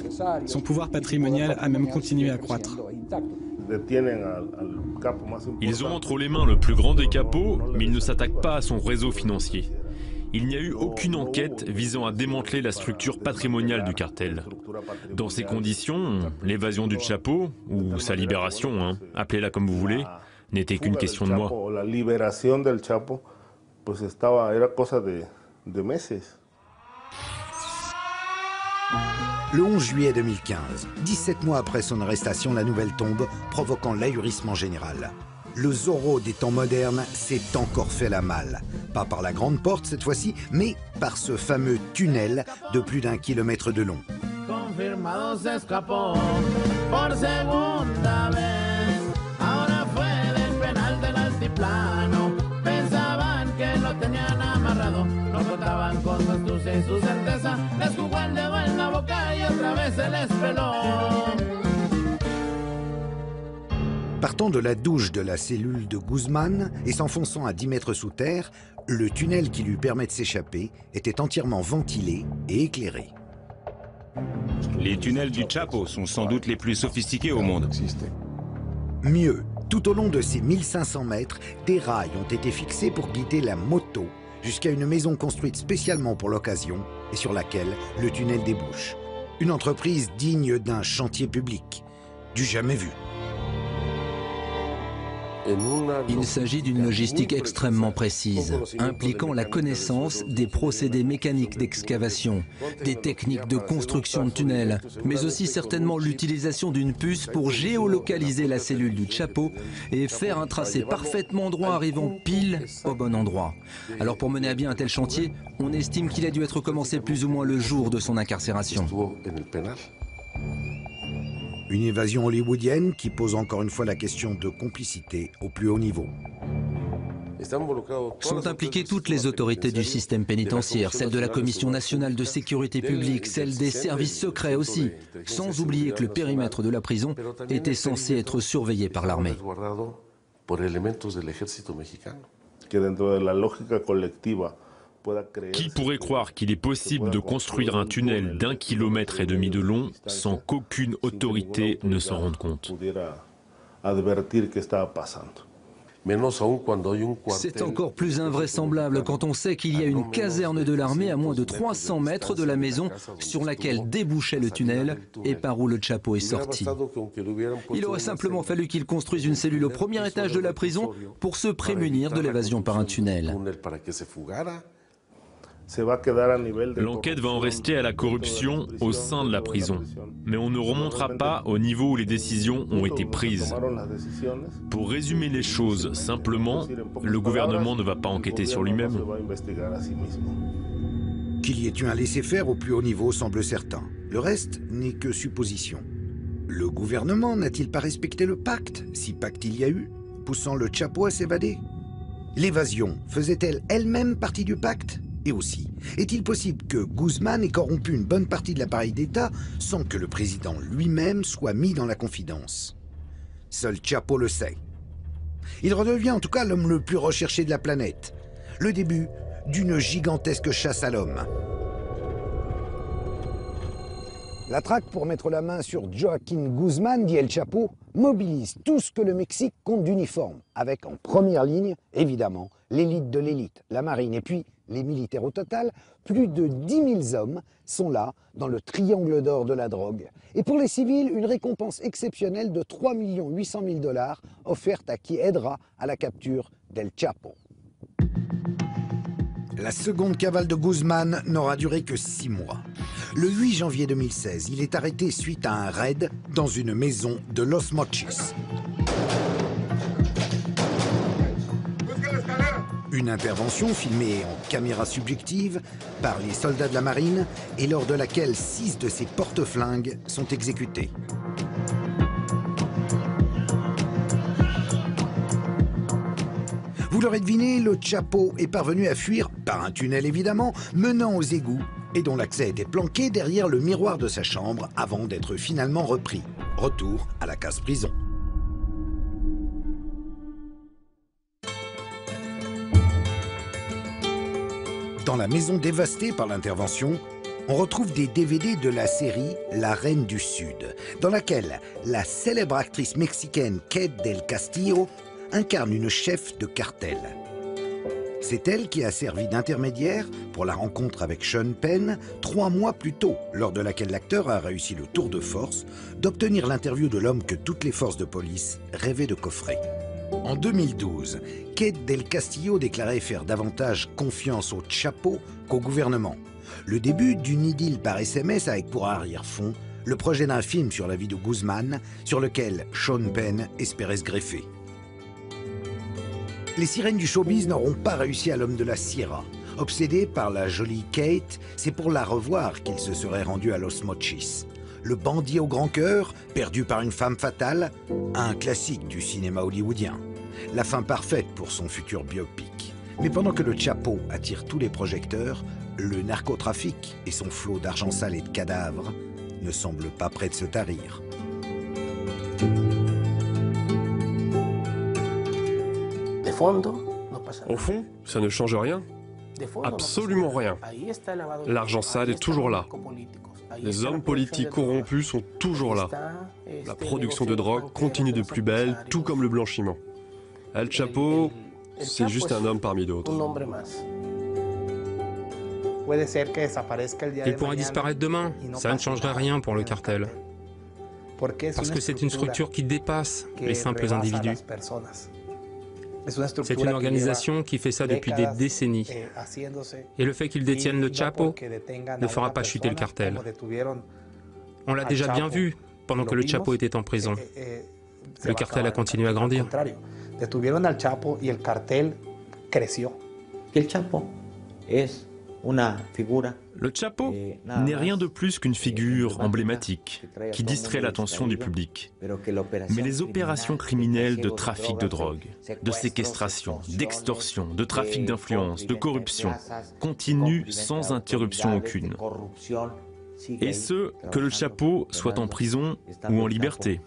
Son pouvoir patrimonial a même continué à croître. Ils ont entre les mains le plus grand des capos, mais ils ne s'attaquent pas à son réseau financier. Il n'y a eu aucune enquête visant à démanteler la structure patrimoniale du cartel. Dans ces conditions, l'évasion du Chapo, ou sa libération, appelez-la comme vous voulez, n'était qu'une question de mois. Le 11 juillet 2015, 17 mois après son arrestation, la nouvelle tombe, provoquant l'ahurissement général. Le Zorro des temps modernes s'est encore fait la malle. Pas par la grande porte cette fois-ci, mais par ce fameux tunnel de plus d'1 kilomètre de long. Partant de la douche de la cellule de Guzmán et s'enfonçant à 10 mètres sous terre, le tunnel qui lui permet de s'échapper était entièrement ventilé et éclairé. Les tunnels du Chapo sont sans doute les plus sophistiqués au monde. Mieux, tout au long de ces 1500 mètres, des rails ont été fixés pour guider la moto jusqu'à une maison construite spécialement pour l'occasion et sur laquelle le tunnel débouche. Une entreprise digne d'un chantier public, du jamais vu. Il s'agit d'une logistique extrêmement précise, impliquant la connaissance des procédés mécaniques d'excavation, des techniques de construction de tunnels, mais aussi certainement l'utilisation d'une puce pour géolocaliser la cellule du Chapo et faire un tracé parfaitement droit arrivant pile au bon endroit. Alors pour mener à bien un tel chantier, on estime qu'il a dû être commencé plus ou moins le jour de son incarcération. Une évasion hollywoodienne qui pose encore une fois la question de complicité au plus haut niveau. Sont impliquées toutes les autorités du système pénitentiaire, celle de la Commission nationale de sécurité publique, celle des services secrets aussi, sans oublier que le périmètre de la prison était censé être surveillé par l'armée. Qui pourrait croire qu'il est possible de construire un tunnel d'1,5 kilomètre de long sans qu'aucune autorité ne s'en rende compte? C'est encore plus invraisemblable quand on sait qu'il y a une caserne de l'armée à moins de 300 mètres de la maison sur laquelle débouchait le tunnel et par où le Chapo est sorti. Il aurait simplement fallu qu'il construise une cellule au premier étage de la prison pour se prémunir de l'évasion par un tunnel. L'enquête va en rester à la corruption au sein de la prison. Mais on ne remontera pas au niveau où les décisions ont été prises. Pour résumer les choses simplement, le gouvernement ne va pas enquêter sur lui-même. Qu'il y ait eu un laisser-faire au plus haut niveau semble certain. Le reste n'est que supposition. Le gouvernement n'a-t-il pas respecté le pacte, si pacte il y a eu, poussant le Chapo à s'évader? L'évasion faisait-elle elle-même partie du pacte? Et aussi, est-il possible que Guzmán ait corrompu une bonne partie de l'appareil d'État sans que le président lui-même soit mis dans la confidence? Seul Chapo le sait. Il redevient en tout cas l'homme le plus recherché de la planète. Le début d'une gigantesque chasse à l'homme. La traque pour mettre la main sur Joaquín Guzmán, dit El Chapo, mobilise tout ce que le Mexique compte d'uniformes, avec en première ligne, évidemment, l'élite de l'élite, la marine, et puis les militaires. Au total, plus de 10 000 hommes sont là, dans le triangle d'or de la drogue. Et pour les civils, une récompense exceptionnelle de 3 800 000 $ offerte à qui aidera à la capture d'El Chapo. La seconde cavale de Guzmán n'aura duré que 6 mois. Le 8 janvier 2016, il est arrêté suite à un raid dans une maison de Los Mochis. Une intervention filmée en caméra subjective par les soldats de la marine et lors de laquelle 6 de ses porte-flingues sont exécutés. Vous l'aurez deviné, le Chapo est parvenu à fuir, par un tunnel évidemment, menant aux égouts et dont l'accès était planqué derrière le miroir de sa chambre avant d'être finalement repris. Retour à la case prison. Dans la maison dévastée par l'intervention, on retrouve des DVD de la série La Reine du Sud, dans laquelle la célèbre actrice mexicaine Kate del Castillo incarne une chef de cartel. C'est elle qui a servi d'intermédiaire pour la rencontre avec Sean Penn 3 mois plus tôt, lors de laquelle l'acteur a réussi le tour de force d'obtenir l'interview de l'homme que toutes les forces de police rêvaient de coffrer. En 2012, Kate del Castillo déclarait faire davantage confiance au Chapo qu'au gouvernement. Le début d'une idylle par SMS avec pour arrière-fond le projet d'un film sur la vie de Guzmán, sur lequel Sean Penn espérait se greffer. Les sirènes du showbiz n'auront pas réussi à l'homme de la Sierra. Obsédé par la jolie Kate, c'est pour la revoir qu'il se serait rendu à Los Mochis. Le bandit au grand cœur, perdu par une femme fatale, un classique du cinéma hollywoodien. La fin parfaite pour son futur biopic. Mais pendant que le Chapo attire tous les projecteurs, le narcotrafic et son flot d'argent sale et de cadavres ne semblent pas près de se tarir. Au fond, ça ne change rien. Absolument rien. L'argent sale est toujours là. Les hommes politiques corrompus sont toujours là. La production de drogue continue de plus belle, tout comme le blanchiment. El Chapo, c'est juste un homme parmi d'autres. Il pourrait disparaître demain, ça ne changerait rien pour le cartel. Parce que c'est une structure qui dépasse les simples individus. C'est une organisation qui fait ça depuis des décennies. Et le fait qu'ils détiennent le Chapo ne fera pas chuter le cartel. On l'a déjà bien vu pendant que le Chapo était en prison. Le cartel a continué à grandir. Le Chapo n'est rien de plus qu'une figure emblématique qui distrait l'attention du public. Mais les opérations criminelles de trafic de drogue, de séquestration, d'extorsion, de trafic d'influence, de corruption continuent sans interruption aucune. Et ce, que le Chapo soit en prison ou en liberté,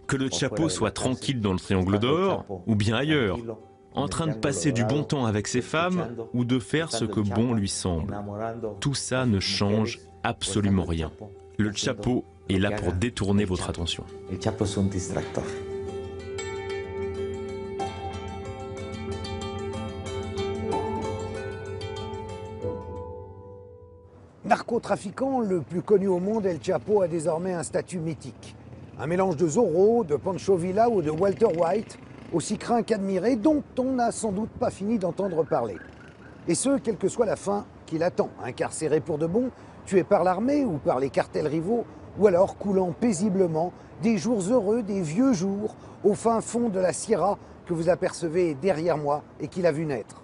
que le Chapo soit tranquille dans le triangle d'or ou bien ailleurs, en train de passer du bon temps avec ses femmes ou de faire ce que bon lui semble. Tout ça ne change absolument rien. Le Chapo est là pour détourner votre attention. Narcotrafiquant le plus connu au monde, El Chapo a désormais un statut mythique. Un mélange de Zorro, de Pancho Villa ou de Walter White, aussi craint qu'admiré, dont on n'a sans doute pas fini d'entendre parler. Et ce, quelle que soit la fin qui l'attend, incarcéré pour de bon, tué par l'armée ou par les cartels rivaux, ou alors coulant paisiblement des jours heureux, des vieux jours, au fin fond de la Sierra que vous apercevez derrière moi et qu'il a vu naître.